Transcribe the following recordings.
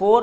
4,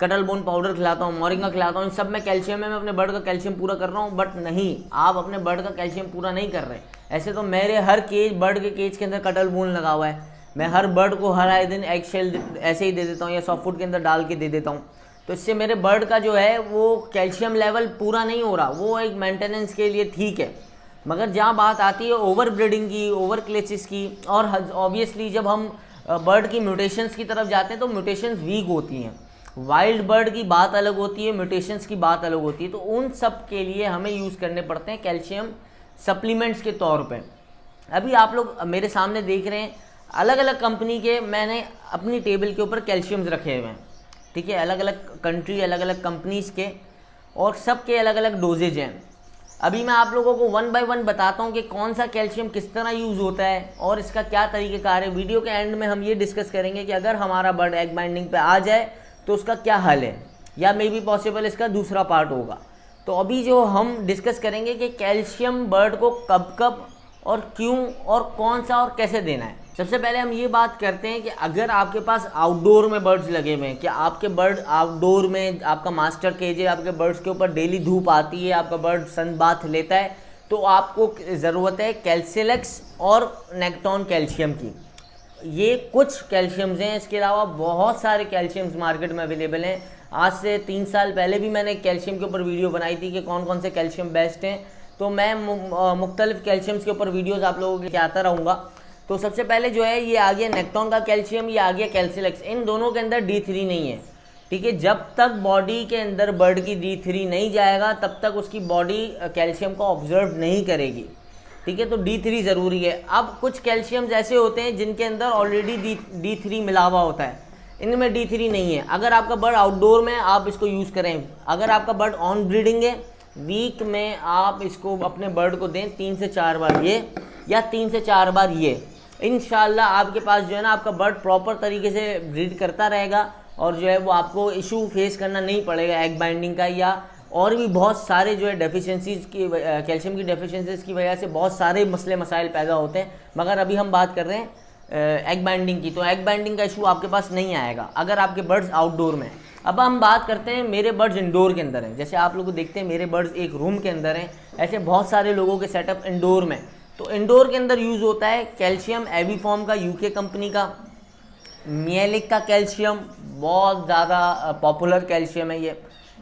कटल bone powder खिलाता हूँ, मोरिंगा खिलाता हूँ, इन सब में कैल्शियम है, मैं अपने बर्ड का कैल्शियम पूरा कर रहा हूँ। बट नहीं, आप अपने बर्ड का कैल्शियम पूरा नहीं कर रहे। ऐसे तो मेरे हर केज, बर्ड के केज के अंदर कटल बोन लगा हुआ है, मैं हर बर्ड को हर आए दिन एग शेल ऐसे ही दे देता हूँ या सॉफ्ट फूड के अंदर डाल के दे देता हूँ। तो इससे मेरे बर्ड का जो है वो कैल्शियम लेवल पूरा नहीं हो रहा, वो एक मेंटेनेंस के लिए ठीक है। मगर जहाँ बात आती है ओवर ब्रीडिंग की, ओवर क्लेचेस की, और ऑब्वियसली जब हम बर्ड की म्यूटेशंस की तरफ जाते हैं तो म्यूटेशंस वीक होती हैं। वाइल्ड बर्ड की बात अलग होती है, म्यूटेशंस की बात अलग होती है। तो उन सब के लिए हमें यूज़ करने पड़ते हैं कैल्शियम सप्लीमेंट्स के तौर पे। अभी आप लोग मेरे सामने देख रहे हैं अलग अलग कंपनी के मैंने अपनी टेबल के ऊपर कैल्शियम्स रखे हुए हैं, ठीक है, अलग अलग कंट्री, अलग अलग कंपनीज़ के, और सब के अलग अलग डोजेज हैं। अभी मैं आप लोगों को 1 बाय 1 बताता हूँ कि कौन सा कैल्शियम किस तरह यूज़ होता है और इसका क्या तरीक़ेकार है। वीडियो के एंड में हम ये डिस्कस करेंगे कि अगर हमारा बर्ड एग बाइंडिंग पे आ जाए तो उसका क्या हल है, या मे बी पॉसिबल इसका दूसरा पार्ट होगा। तो अभी जो हम डिस्कस करेंगे कि कैल्शियम बर्ड को कब कब और क्यों और कौन सा और कैसे देना है। सबसे पहले हम ये बात करते हैं कि अगर आपके पास आउटडोर में बर्ड्स लगे हुए हैं, कि आपके बर्ड आउटडोर में, आपका मास्टर केज है, आपके बर्ड्स के ऊपर डेली धूप आती है, आपका बर्ड सन बाथ लेता है, तो आपको ज़रूरत है कैल्सिलेक्स और नेक्टॉन कैल्शियम की। ये कुछ कैल्शियम्स हैं, इसके अलावा बहुत सारे कैल्शियम्स मार्केट में अवेलेबल हैं। आज से 3 साल पहले भी मैंने कैल्शियम के ऊपर वीडियो बनाई थी कि कौन कौन से कैल्शियम बेस्ट हैं। तो मैं मुख्तलिफ कैल्शियम्स के ऊपर वीडियोस आप लोगों के आता रहूँगा। तो सबसे पहले जो है ये आ गया नेक्टॉन का कैल्शियम, ये आ गया कैल्सिलेक्स। इन दोनों के अंदर D3 नहीं है, ठीक है। जब तक बॉडी के अंदर बर्ड की D3 नहीं जाएगा तब तक उसकी बॉडी कैल्शियम को ऑब्जर्व नहीं करेगी, ठीक है। तो D3 ज़रूरी है। अब कुछ कैल्शियम्स ऐसे होते हैं जिनके अंदर ऑलरेडी D3 मिला हुआ होता है, इनमें D3 नहीं है। अगर आपका बर्ड आउटडोर में, आप इसको यूज़ करें। अगर आपका बर्ड ऑन ब्रीडिंग है, वीक में आप इसको अपने बर्ड को दें 3 से 4 बार ये, या 3 से 4 बार ये। इंशाल्लाह आपके पास जो है ना, आपका बर्ड प्रॉपर तरीके से ब्रीड करता रहेगा, और जो है वो आपको इशू फेस करना नहीं पड़ेगा एग बाइंडिंग का, या और भी बहुत सारे जो है डेफिशिएंसीज़ की, कैल्शियम की डेफिशिएंसीज़ की वजह से बहुत सारे मसले मसाइल पैदा होते हैं। मगर अभी हम बात कर रहे हैं एग बाइंडिंग की, तो एग बाइंडिंग का इशू आपके पास नहीं आएगा अगर आपके बर्ड्स आउटडोर में। अब हम बात करते हैं मेरे बर्ड्स इंडोर के अंदर हैं। जैसे आप लोग देखते हैं मेरे बर्ड्स एक रूम के अंदर हैं, ऐसे बहुत सारे लोगों के सेटअप इंडोर में। तो इंडोर के अंदर यूज़ होता है कैल्शियम एविफॉर्म का, यूके कंपनी का, मियलिक का कैल्शियम, बहुत ज़्यादा पॉपुलर कैल्शियम है ये,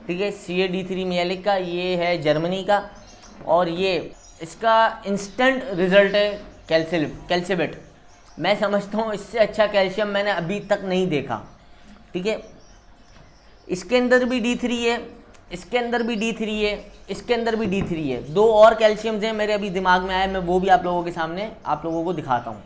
ठीक है। CA-D3 मियलिक का, ये है जर्मनी का, और ये इसका इंस्टेंट रिज़ल्ट है कैल्सिबिट। मैं समझता हूँ इससे अच्छा कैल्शियम मैंने अभी तक नहीं देखा, ठीक है। इसके अंदर भी D3 है, इसके अंदर भी D3 है, इसके अंदर भी D3 है। 2 और कैल्शियम्स हैं मेरे अभी दिमाग में आए, मैं वो भी आप लोगों के सामने आप लोगों को दिखाता हूँ।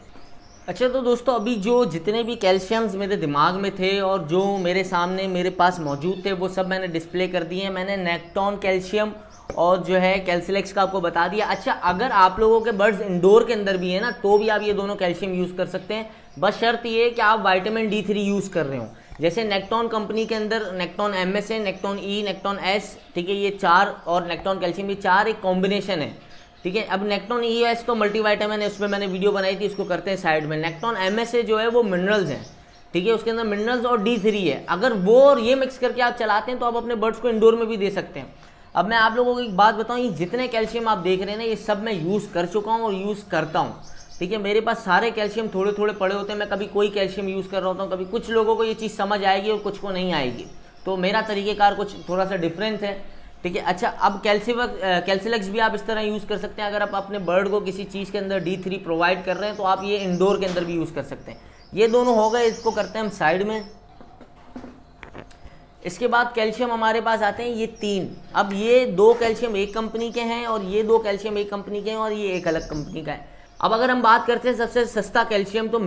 अच्छा, तो दोस्तों अभी जो जितने भी कैल्शियम्स मेरे दिमाग में थे और जो मेरे सामने मेरे पास मौजूद थे वो सब मैंने डिस्प्ले कर दिए हैं। मैंने नेक्टॉन कैल्शियम और जो है कैल्सिलेक्स का आपको बता दिया। अच्छा, अगर आप लोगों के बर्ड्स इंडोर के अंदर भी है ना, तो भी आप ये दोनों कैल्शियम यूज़ कर सकते हैं, बस शर्त ये है कि आप विटामिन D3 यूज़ कर रहे हो। जैसे नेक्टॉन कंपनी के अंदर नेक्टॉन MS है, नेक्टॉन E, नेक्टॉन S, ठीक है, ये 4, और नेक्टॉन कैल्शियम, ये 4 एक कॉम्बिनेशन है, ठीक है। अब नेक्टॉन ES तो मल्टीविटामिन है, उसमें मैंने वीडियो बनाई थी, इसको करते हैं साइड में। नेक्टॉन MS जो है वो मिनरल्स हैं, ठीक है, उसके अंदर मिनरल्स और D3 है। अगर वो और ये मिक्स करके आप चलाते हैं तो आप अपने बर्ड्स को इंडोर में भी दे सकते हैं। अब मैं आप लोगों को एक बात बताऊँ, ये जितने कैल्शियम आप देख रहे हैं ना, ये सब मैं यूज़ कर चुका हूँ और यूज़ करता हूँ, ठीक है। मेरे पास सारे कैल्शियम थोड़े थोड़े पड़े होते हैं, मैं कभी कोई कैल्शियम यूज़ कर रहा होता हूँ, कभी कुछ लोगों को ये चीज़ समझ आएगी और कुछ को नहीं आएगी, तो मेरा तरीक़ेकार कुछ थोड़ा सा डिफरेंस है, ठीक है। अच्छा, अब कैल्सिलेक्स भी आप इस तरह यूज़ कर सकते हैं। अगर आप अपने बर्ड को किसी चीज़ के अंदर D3 प्रोवाइड कर रहे हैं तो आप ये इंडोर के अंदर भी यूज़ कर सकते हैं। ये दोनों हो गए, इसको करते हैं हम साइड में। इसके बाद कैल्शियम हमारे पास आते हैं ये 3। अब ये 2 कैल्शियम एक कंपनी के हैं और ये 2 कैल्शियम एक कंपनी के हैं और ये एक अलग कंपनी का है। अब अगर हम बात करते हैं सबसे सस्ता कैल्शियम, तो